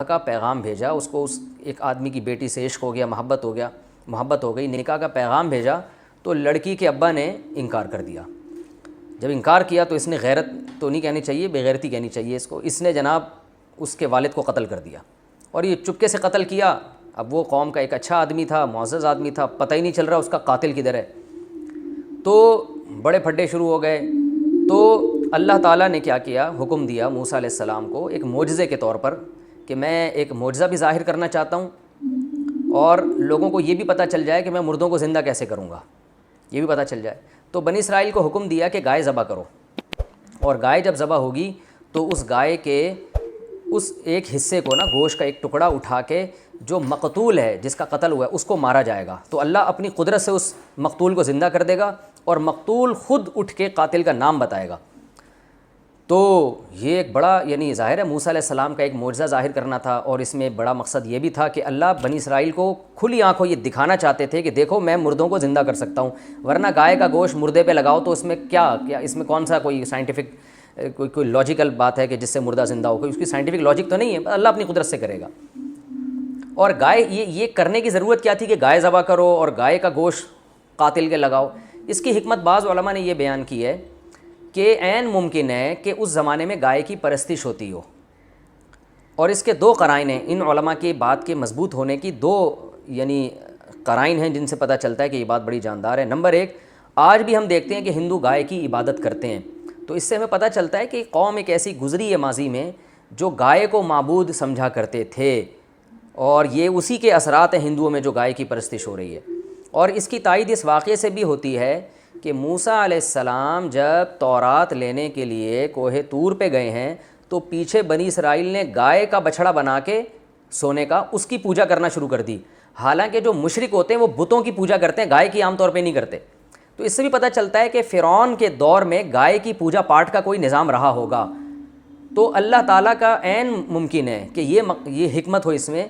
کا پیغام بھیجا، اس کو اس ایک آدمی کی بیٹی سے عشق ہو گیا، محبت ہو گئی، نکاح کا پیغام بھیجا، تو لڑکی کے ابا نے انکار کر دیا۔ جب انکار کیا تو اس نے غیرت تو نہیں کہنی چاہیے، بے غیرتی کہنی چاہیے اس کو، اس نے جناب اس کے والد کو قتل کر دیا، اور یہ چپکے سے قتل کیا۔ اب وہ قوم کا ایک اچھا آدمی تھا، معزز آدمی تھا، پتہ ہی نہیں چل رہا اس کا قاتل کدھر ہے۔ تو بڑے پھڈے شروع ہو گئے۔ تو اللہ تعالیٰ نے کیا کیا، حکم دیا موسیٰ علیہ السلام کو ایک معجزے کے طور پر کہ میں ایک معجزہ بھی ظاہر کرنا چاہتا ہوں، اور لوگوں کو یہ بھی پتہ چل جائے کہ میں مردوں کو زندہ کیسے کروں گا، یہ بھی پتہ چل جائے۔ تو بنی اسرائیل کو حکم دیا کہ گائے ذبح کرو، اور گائے جب ذبح ہوگی تو اس گائے کے اس ایک حصے کو نا، گوشت کا ایک ٹکڑا اٹھا کے جو مقتول ہے، جس کا قتل ہوا ہے، اس کو مارا جائے گا، تو اللہ اپنی قدرت سے اس مقتول کو زندہ کر دے گا، اور مقتول خود اٹھ کے قاتل کا نام بتائے گا۔ تو یہ ایک بڑا، یعنی ظاہر ہے موسیٰ علیہ السلام کا ایک معجزہ ظاہر کرنا تھا، اور اس میں بڑا مقصد یہ بھی تھا کہ اللہ بنی اسرائیل کو کھلی آنکھوں یہ دکھانا چاہتے تھے کہ دیکھو میں مردوں کو زندہ کر سکتا ہوں، ورنہ گائے کا گوشت مردے پہ لگاؤ تو اس میں کیا اس میں کون سا کوئی سائنٹیفک کوئی لاجیکل بات ہے کہ جس سے مردہ زندہ ہو، کوئی اس کی سائنٹیفک لاجک تو نہیں ہے، اللہ اپنی قدرت سے کرے گا۔ اور گائے یہ کرنے کی ضرورت کیا تھی کہ گائے ذبح کرو اور گائے کا گوشت قاتل کے لگاؤ؟ اس کی حکمت بعض علماء نے یہ بیان کی ہے کہ عین ممکن ہے کہ اس زمانے میں گائے کی پرستش ہوتی ہو، اور اس کے دو قرائن ہیں، ان علماء کی بات کے مضبوط ہونے کی دو یعنی قرائن ہیں جن سے پتہ چلتا ہے کہ یہ بات بڑی جاندار ہے۔ نمبر ایک، آج بھی ہم دیکھتے ہیں کہ ہندو گائے کی عبادت کرتے ہیں، تو اس سے ہمیں پتہ چلتا ہے کہ قوم ایک ایسی گزری ہے ماضی میں جو گائے کو معبود سمجھا کرتے تھے، اور یہ اسی کے اثرات ہیں ہندوؤں میں جو گائے کی پرستش ہو رہی ہے۔ اور اس کی تائید اس واقعے سے بھی ہوتی ہے کہ موسیٰ علیہ السلام جب تورات لینے کے لیے کوہ طور پہ گئے ہیں تو پیچھے بنی اسرائیل نے گائے کا بچھڑا بنا کے سونے کا اس کی پوجا کرنا شروع کر دی، حالانکہ جو مشرک ہوتے ہیں وہ بتوں کی پوجا کرتے ہیں، گائے کی عام طور پہ نہیں کرتے۔ تو اس سے بھی پتہ چلتا ہے کہ فرعون کے دور میں گائے کی پوجا پاٹ کا کوئی نظام رہا ہوگا۔ تو اللہ تعالیٰ کا عین ممکن ہے کہ یہ حکمت ہو اس میں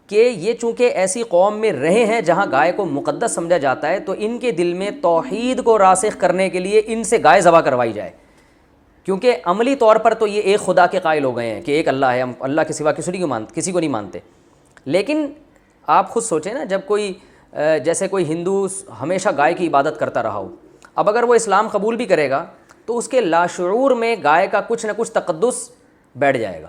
کہ یہ چونکہ ایسی قوم میں رہے ہیں جہاں گائے کو مقدس سمجھا جاتا ہے، تو ان کے دل میں توحید کو راسخ کرنے کے لیے ان سے گائے ذبح کروائی جائے، کیونکہ عملی طور پر تو یہ ایک خدا کے قائل ہو گئے ہیں کہ ایک اللہ ہے، ہم اللہ کے سوا کسی کو نہیں مانتے۔ لیکن آپ خود سوچیں نا، جب کوئی جیسے کوئی ہندو ہمیشہ گائے کی عبادت کرتا رہا ہو، اب اگر وہ اسلام قبول بھی کرے گا تو اس کے لاشعور میں گائے کا کچھ نہ کچھ تقدس بیٹھ جائے گا،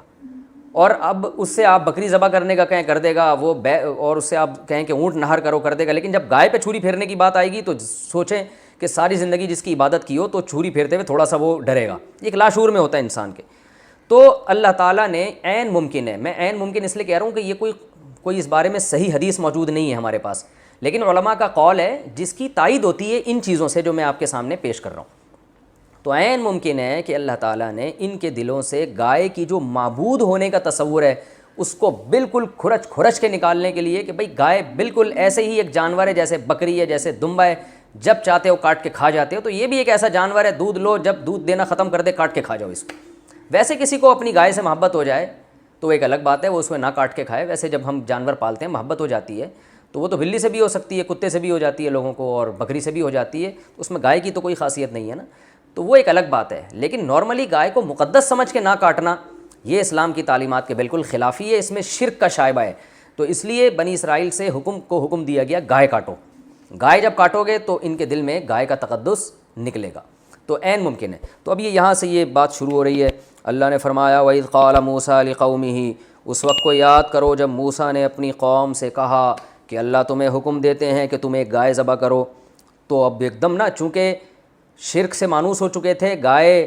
اور اب اس سے آپ بکری ذبح کرنے کا کہیں کر دے گا وہ اور اس سے آپ کہیں کہ اونٹ نہر کرو کر دے گا، لیکن جب گائے پہ چھری پھیرنے کی بات آئے گی تو سوچیں کہ ساری زندگی جس کی عبادت کی ہو تو چھری پھیرتے ہوئے تھوڑا سا وہ ڈرے گا، ایک لاشعور میں ہوتا ہے انسان کے۔ تو اللہ تعالیٰ نے عین ممکن ہے، میں عین ممکن اس لیے کہہ رہا ہوں کہ یہ کوئی اس بارے میں صحیح حدیث موجود نہیں ہے ہمارے پاس، لیکن علماء کا قول ہے جس کی تائید ہوتی ہے ان چیزوں سے جو میں آپ کے سامنے پیش کر رہا ہوں۔ تو عین ممکن ہے کہ اللہ تعالیٰ نے ان کے دلوں سے گائے کی جو معبود ہونے کا تصور ہے اس کو بالکل کھرچ کے نکالنے کے لیے کہ بھئی گائے بالکل ایسے ہی ایک جانور ہے جیسے بکری ہے، جیسے دمبا ہے، جب چاہتے ہو کاٹ کے کھا جاتے ہو، تو یہ بھی ایک ایسا جانور ہے، دودھ لو، جب دودھ دینا ختم کر دے کاٹ کے کھا جاؤ اس کو۔ ویسے کسی کو اپنی گائے سے محبت ہو جائے تو ایک الگ بات ہے، وہ اس میں نہ کاٹ کے کھائے، ویسے جب ہم جانور پالتے ہیں محبت ہو جاتی ہے تو وہ تو بلی سے بھی ہو سکتی ہے، کتے سے بھی ہو جاتی ہے لوگوں کو، اور بکری سے بھی ہو جاتی ہے، اس میں گائے کی تو کوئی خاصیت نہیں ہے نا، تو وہ ایک الگ بات ہے۔ لیکن نارملی گائے کو مقدس سمجھ کے نہ کاٹنا یہ اسلام کی تعلیمات کے بالکل خلافی ہے، اس میں شرک کا شائبہ ہے۔ تو اس لیے بنی اسرائیل سے حکم دیا گیا گائے کاٹو، گائے جب کاٹو گے تو ان کے دل میں گائے کا تقدس نکلے گا، تو عین ممکن ہے۔ تو اب یہاں سے یہ بات شروع ہو رہی ہے، اللہ نے فرمایا وَإِذْ قَالَ مُوسَىٰ لِقَوْمِهِ، اس وقت کو یاد کرو جب موسیٰ نے اپنی قوم سے کہا کہ اللہ تمہیں حکم دیتے ہیں کہ تم ایک گائے ذبح کرو۔ تو اب ایک دم نا، چونکہ شرک سے مانوس ہو چکے تھے، گائے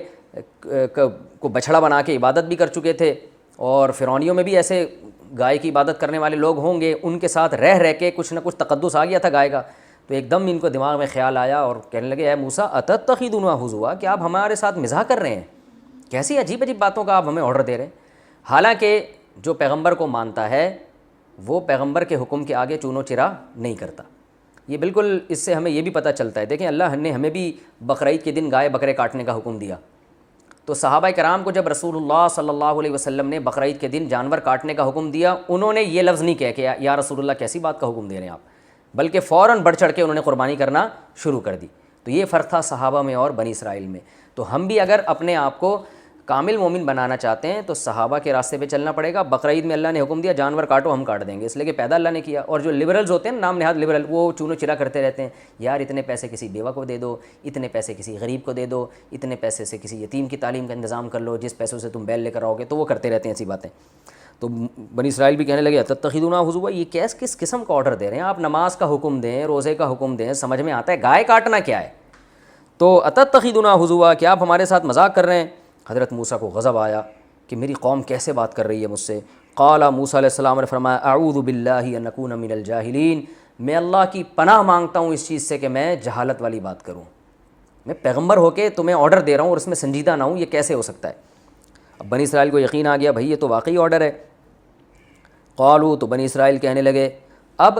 کو بچھڑا بنا کے عبادت بھی کر چکے تھے، اور فرعونیوں میں بھی ایسے گائے کی عبادت کرنے والے لوگ ہوں گے، ان کے ساتھ رہ کے کچھ نہ کچھ تقدس آ گیا تھا گائے کا۔ تو ایک دم ان کو دماغ میں خیال آیا اور کہنے لگے اے موسیٰ اتتخذونہ ہزوا، کہ آپ ہمارے ساتھ مزاح کر رہے ہیں، کیسی عجیب عجیب باتوں کا آپ ہمیں آرڈر دے رہے ہیں۔ حالانکہ جو پیغمبر کو مانتا ہے وہ پیغمبر کے حکم کے آگے چونو چرا نہیں کرتا، یہ بالکل اس سے ہمیں یہ بھی پتہ چلتا ہے۔ دیکھیں اللہ نے ہمیں بھی بقرعید کے دن گائے بکرے کاٹنے کا حکم دیا، تو صحابہ کرام کو جب رسول اللہ صلی اللہ علیہ وسلم نے بقرعید کے دن جانور کاٹنے کا حکم دیا، انہوں نے یہ لفظ نہیں کہا کہ یا رسول اللہ کیسی بات کا حکم دے رہے ہیں آپ، بلکہ فوراً بڑھ چڑھ کے انہوں نے قربانی کرنا شروع کر دی۔ تو یہ فرق تھا صحابہ میں اور بنی اسرائیل میں۔ تو ہم بھی اگر اپنے آپ کو کامل مومن بنانا چاہتے ہیں تو صحابہ کے راستے پہ چلنا پڑے گا. بقرعید میں اللہ نے حکم دیا جانور کاٹو ہم کاٹ دیں گے, اس لیے کہ پیدا اللہ نے کیا. اور جو لبرلز ہوتے ہیں نام نہاد لبرل, وہ چونو چرا کرتے رہتے ہیں, یار اتنے پیسے کسی بیوہ کو دے دو, اتنے پیسے کسی غریب کو دے دو, اتنے پیسے سے کسی یتیم کی تعلیم کا انتظام کر لو, جس پیسوں سے تم بیل لے کر آؤ گے. تو وہ کرتے رہتے ہیں ایسی باتیں. تو بنی اسرائیل بھی کہنے لگے اتتخذون حضوا, یہ کس قسم کا آرڈر دے رہے ہیں آپ؟ نماز کا حکم دیں, روزے کا حکم دیں, سمجھ میں آتا ہے گائے کاٹنا کیا ہے؟ تو اتتخذون حضوا, کیا آپ ہمارے ساتھ مذاق کر رہے ہیں؟ حضرت موسیٰ کو غضب آیا کہ میری قوم کیسے بات کر رہی ہے مجھ سے. قال موسیٰ علیہ السلام نے فرمایا اعوذ باللہ ان اکون من الجاہلین, میں اللہ کی پناہ مانگتا ہوں اس چیز سے کہ میں جہالت والی بات کروں. میں پیغمبر ہو کے تمہیں آرڈر دے رہا ہوں اور اس میں سنجیدہ نہ ہوں, یہ کیسے ہو سکتا ہے؟ اب بنی اسرائیل کو یقین آ گیا بھائی یہ تو واقعی آرڈر ہے. قالوا, تو بنی اسرائیل کہنے لگے, اب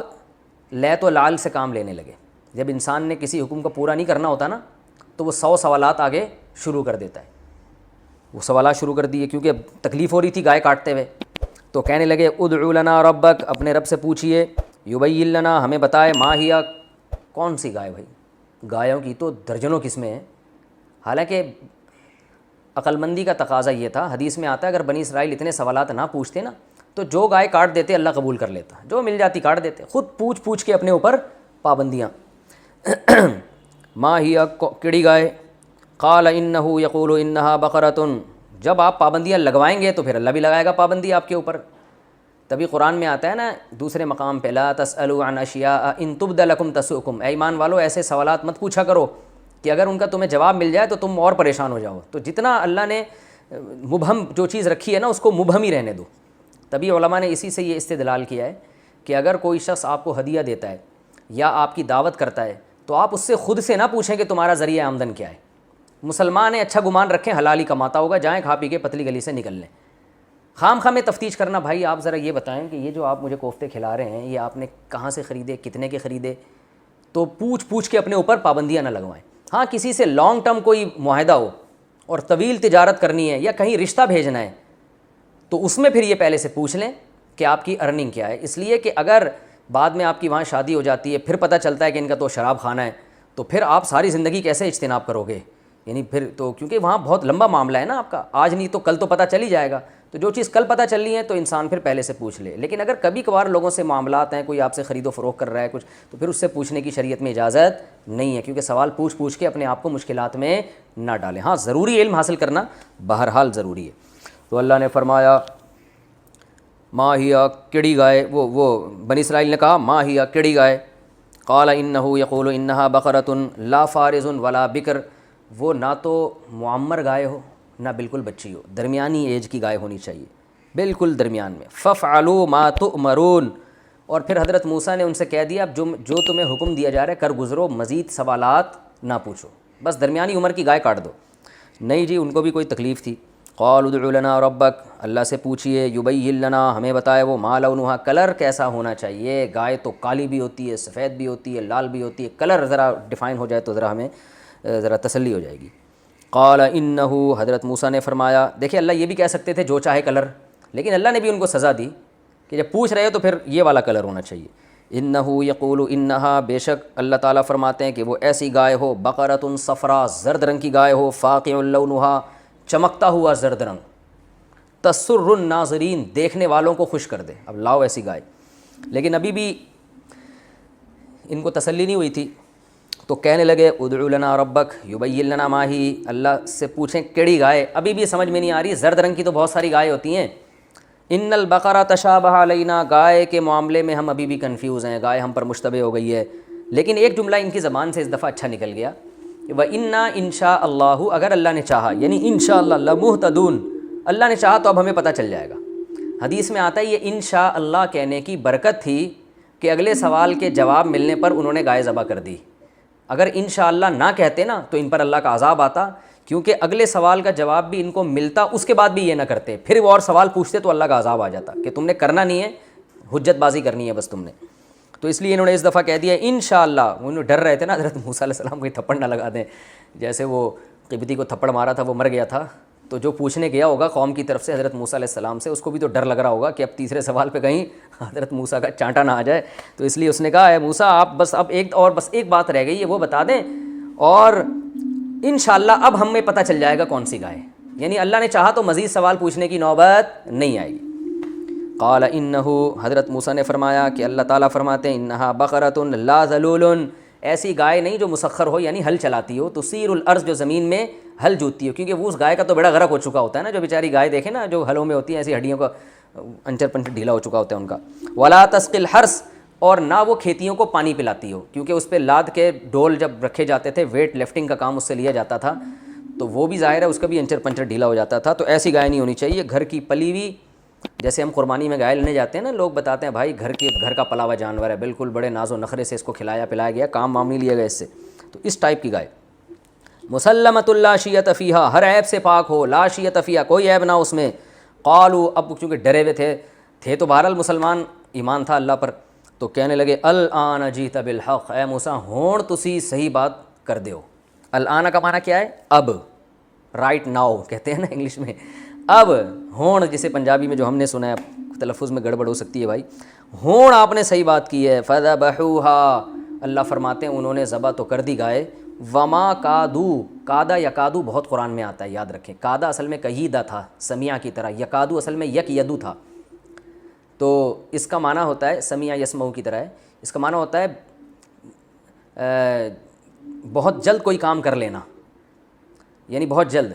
لیت و لال سے کام لینے لگے. جب انسان نے کسی حکم کو پورا نہیں کرنا ہوتا نا تو وہ 100 سوالات آگے شروع کر دیتا ہے. وہ سوالات شروع کر دیے کیونکہ اب تکلیف ہو رہی تھی گائے کاٹتے ہوئے. تو کہنے لگے ادعو لنا ربک, اپنے رب سے پوچھئے, یبین لنا, ہمیں بتائے, ما ہی, کون سی گائے بھائی؟ گایوں کی تو درجنوں قسمیں ہیں. حالانکہ عقل مندی کا تقاضا یہ تھا, حدیث میں آتا ہے اگر بنی اسرائیل اتنے سوالات نہ پوچھتے نا تو جو گائے کاٹ دیتے اللہ قبول کر لیتا, جو مل جاتی کاٹ دیتے. خود پوچھ کے اپنے اوپر پابندیاں. ما ہی, کیڑی گائے؟ قال انہ یقول انہا بقرۃ, جب آپ پابندیاں لگوائیں گے تو پھر اللہ بھی لگائے گا پابندی آپ کے اوپر. تبھی قرآن میں آتا ہے نا دوسرے مقام پہ, لا تسألوا عن اشیاء ان تبد لکم تسؤکم, اے ایمان والو ایسے سوالات مت پوچھا کرو کہ اگر ان کا تمہیں جواب مل جائے تو تم اور پریشان ہو جاؤ. تو جتنا اللہ نے مبہم جو چیز رکھی ہے نا اس کو مبہم ہی رہنے دو. تبھی علماء نے اسی سے یہ استدلال کیا ہے کہ اگر کوئی شخص آپ کو ہدیہ دیتا ہے یا آپ کی دعوت کرتا ہے تو آپ اس سے خود سے نہ پوچھیں کہ تمہارا ذریعہ آمدن کیا ہے. مسلمان ہیں, اچھا گمان رکھیں حلال ہی کماتا ہوگا, جائیں کھا پی کے پتلی گلی سے نکل لیں. خام خواہ میں تفتیش کرنا, بھائی آپ ذرا یہ بتائیں کہ یہ جو آپ مجھے کوفتے کھلا رہے ہیں یہ آپ نے کہاں سے خریدے, کتنے کے خریدے؟ تو پوچھ کے اپنے اوپر پابندیاں نہ لگوائیں. ہاں کسی سے لانگ ٹرم کوئی معاہدہ ہو اور طویل تجارت کرنی ہے یا کہیں رشتہ بھیجنا ہے تو اس میں پھر یہ پہلے سے پوچھ لیں کہ آپ کی ارننگ کیا ہے. اس لیے کہ اگر بعد میں آپ کی وہاں شادی ہو جاتی ہے پھر پتہ چلتا ہے کہ ان کا تو شراب خانہ ہے, تو پھر آپ ساری زندگی کیسے اجتناب کرو گے؟ یعنی پھر تو کیونکہ وہاں بہت لمبا معاملہ ہے نا آپ کا, آج نہیں تو کل تو پتہ چل ہی جائے گا. تو جو چیز کل پتہ چل رہی ہے تو انسان پھر پہلے سے پوچھ لے. لیکن اگر کبھی کبھار لوگوں سے معاملات ہیں, کوئی آپ سے خرید و فروخت کر رہا ہے کچھ, تو پھر اس سے پوچھنے کی شریعت میں اجازت نہیں ہے, کیونکہ سوال پوچھ کے اپنے آپ کو مشکلات میں نہ ڈالیں. ہاں ضروری علم حاصل کرنا بہرحال ضروری ہے. تو اللہ نے فرمایا ما ہی, کیڑی گائے, وہ بنی اسرائیل نے کہا ما ہی, کیڑی گائے. قال انہ یقول انہا بقرۃ لا فارض ولا بکر, وہ نہ تو معمر گائے ہو نہ بالکل بچی ہو, درمیانی ایج کی گائے ہونی چاہیے, بالکل درمیان میں. ففعلوا ما تؤمرون, اور پھر حضرت موسیٰ نے ان سے کہہ دیا اب جو تمہیں حکم دیا جا رہا ہے کر گزرو, مزید سوالات نہ پوچھو, بس درمیانی عمر کی گائے کاٹ دو. نہیں جی, ان کو بھی کوئی تکلیف تھی. قال ادع لنا ربک, اللہ سے پوچھئے, یبین لنا, ہمیں بتائے وہ, ما لونہا, کلر کیسا ہونا چاہیے. گائے تو کالی بھی ہوتی ہے, سفید بھی ہوتی ہے, لال بھی ہوتی ہے, کلر ذرا ڈیفائن ہو جائے تو ذرا ہمیں ذرا تسلی ہو جائے گی. قال انہ, حضرت موسیٰ نے فرمایا, دیکھیں اللہ یہ بھی کہہ سکتے تھے جو چاہے کلر, لیکن اللہ نے بھی ان کو سزا دی کہ جب پوچھ رہے ہو تو پھر یہ والا کلر ہونا چاہیے. انہ یقول انہا, بے شک اللہ تعالیٰ فرماتے ہیں کہ وہ ایسی گائے ہو, بقرۃ صفرا, زرد رنگ کی گائے ہو, فاقع لونہا, چمکتا ہوا زرد رنگ, تسر الناظرین, دیکھنے والوں کو خوش کر دے. اب لاؤ ایسی گائے. لیکن ابھی بھی ان کو تسلی نہیں ہوئی تھی, تو کہنے لگے ادع لنا ربک یبین لنا ما ہی, اللہ سے پوچھیں کیڑی گائے. ابھی بھی سمجھ میں نہیں آ رہی, زرد رنگ کی تو بہت ساری گائے ہوتی ہیں. ان البقرہ تشابہ علینا, گائے کے معاملے میں ہم ابھی بھی کنفیوز ہیں, گائے ہم پر مشتبہ ہو گئی ہے. لیکن ایک جملہ ان کی زبان سے اس دفعہ اچھا نکل گیا, وَإِنَّا إِن شَاءَ اللَّهُ, اگر اللہ نے چاہا, یعنی انشاءاللہ لَمُهْتَدُونَ, اللہ نے چاہا تو اب ہمیں پتہ چل جائے گا. حدیث میں آتا ہے یہ انشاء اللہ کہنے کی برکت تھی کہ اگلے سوال کے جواب ملنے پر انہوں نے گائے ذبح کر دی. اگر انشاءاللہ نہ کہتے نا تو ان پر اللہ کا عذاب آتا, کیونکہ اگلے سوال کا جواب بھی ان کو ملتا, اس کے بعد بھی یہ نہ کرتے, پھر وہ اور سوال پوچھتے تو اللہ کا عذاب آ جاتا کہ تم نے کرنا نہیں ہے, حجت بازی کرنی ہے بس تم نے. تو اس لیے انہوں نے اس دفعہ کہہ دیا انشاءاللہ. انہوں ڈر رہے تھے نا حضرت موسیٰ علیہ السلام کو تھپڑ نہ لگا دیں, جیسے وہ قبطی کو تھپڑ مارا تھا وہ مر گیا تھا, تو جو پوچھنے گیا ہوگا قوم کی طرف سے حضرت موسیٰ علیہ السلام سے, اس کو بھی تو ڈر لگ رہا ہوگا کہ اب تیسرے سوال پہ کہیں حضرت موسیٰ کا چانٹا نہ آ جائے. تو اس لیے اس نے کہا اے موسیٰ آپ بس اب ایک بات رہ گئی ہے وہ بتا دیں, اور انشاءاللہ اب ہمیں پتہ چل جائے گا کون سی گائے. یعنی اللہ نے چاہا تو مزید سوال پوچھنے کی نوبت نہیں آئے گی۔ قال انہو، حضرت موسیٰ نے فرمایا کہ اللہ تعالیٰ فرماتے ہیں انہا بقرۃ لا ذلول، ایسی گائے نہیں جو مسخر ہو یعنی ہل چلاتی ہو، تسیر الارض، جو زمین میں ہل جوتتی ہو، کیونکہ وہ اس گائے کا تو بڑا غرق ہو چکا ہوتا ہے نا، جو بیچاری گائے دیکھیں نا جو ہلوں میں ہوتی ہیں ایسی ہڈیوں کا انچر پنچر ڈھیلا ہو چکا ہوتا ہے ان کا۔ ولا تسقی الحرث، اور نہ وہ کھیتیوں کو پانی پلاتی ہو، کیونکہ اس پہ لاد کے ڈول جب رکھے جاتے تھے ویٹ لفٹنگ کا کام اس سے لیا جاتا تھا، تو وہ بھی ظاہر ہے اس کا بھی انچر پنچر ڈھیلا ہو جاتا تھا۔ تو ایسی گائے نہیں ہونی چاہیے، گھر کی پلی ہوئی، جیسے ہم قربانی میں گائے لینے جاتے ہیں نا، لوگ بتاتے ہیں بھائی گھر کا پلا ہوا جانور ہے، بالکل بڑے ناز و نخرے سے اس کو کھلایا پلایا گیا، کام وام نہیں لیا گیا اس سے، تو اس ٹائپ کی گائے۔ مسلمۃ لا شیۃ فیہا، ہر عیب سے پاک ہو، لا شیۃ فیہا، کوئی عیب نہ اس میں۔ قالوا، اب چونکہ ڈرے ہوئے تھے تو بہرحال مسلمان، ایمان تھا اللہ پر، تو کہنے لگے الآن جیت بالحق، اے موسیٰ ہون تسی صحیح بات کر دیو۔ الآن کا معنی کیا ہے؟ اب، رائٹ ناؤ کہتے ہیں نا انگلش میں، اب ہون، جسے پنجابی میں جو ہم نے سنا ہے، تلفظ میں گڑبڑ ہو سکتی ہے بھائی، ہون آپ نے صحیح بات کی ہے۔ فذبحوها، اللہ فرماتے ہیں انہوں نے ذبح تو کر دی گائے، وما کادو، کادا یکادو بہت قرآن میں آتا ہے، یاد رکھیں، کادا اصل میں کیدہ تھا سمیع کی طرح، یکادو اصل میں یک یدو تھا، تو اس کا معنی ہوتا ہے سمیع یسمعو کی طرح ہے، اس کا معنی ہوتا ہے بہت جلد کوئی کام کر لینا، یعنی بہت جلد۔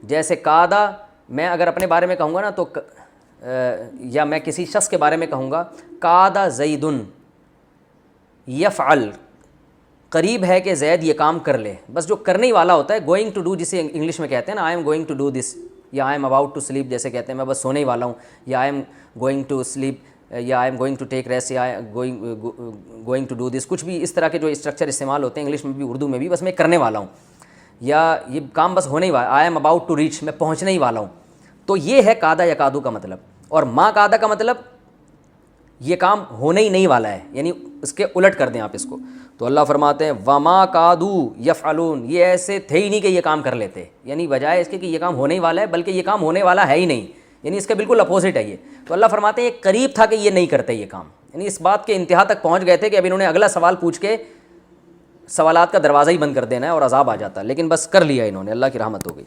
جیسے کادا، میں اگر اپنے بارے میں کہوں گا نا تو یا میں کسی شخص کے بارے میں کہوں گا کادا زیدن یفعل، قریب ہے کہ زید یہ کام کر لے، بس جو کرنے ہی والا ہوتا ہے، گوئنگ ٹو ڈو جسے انگلش میں کہتے ہیں نا، I am going to do this, یا I M about to sleep جیسے کہتے ہیں، میں بس سونے ہی والا ہوں، یا I am going to sleep, یا I am going to take rest, یا گوئنگ ٹو ڈو دس، کچھ بھی اس طرح کے جو اسٹرکچر استعمال ہوتے ہیں انگلش میں بھی اردو میں بھی، بس میں کرنے والا ہوں، یا یہ کام بس ہونے ہی والا، I am about to reach, میں پہنچنے ہی والا ہوں، تو یہ ہے کادا یکادو کا مطلب۔ اور ما کادا کا مطلب یہ کام ہونے ہی نہیں والا ہے، یعنی اس کے الٹ کر دیں آپ اس کو، تو اللہ فرماتے ہیں وما کادو یفعلون، یہ ایسے تھے ہی نہیں کہ یہ کام کر لیتے، یعنی بجائے اس کے کہ یہ کام ہونے ہی والا ہے، بلکہ یہ کام ہونے والا ہے ہی نہیں، یعنی اس کے بالکل اپوزٹ ہے یہ، تو اللہ فرماتے ہیں یہ قریب تھا کہ یہ نہیں کرتے یہ کام، یعنی اس بات کے انتہا تک پہنچ گئے تھے کہ اب انہوں نے اگلا سوال پوچھ کے سوالات کا دروازہ ہی بند کر دینا ہے اور عذاب آ جاتا ہے، لیکن بس کر لیا انہوں نے، اللہ کی رحمت ہو گئی۔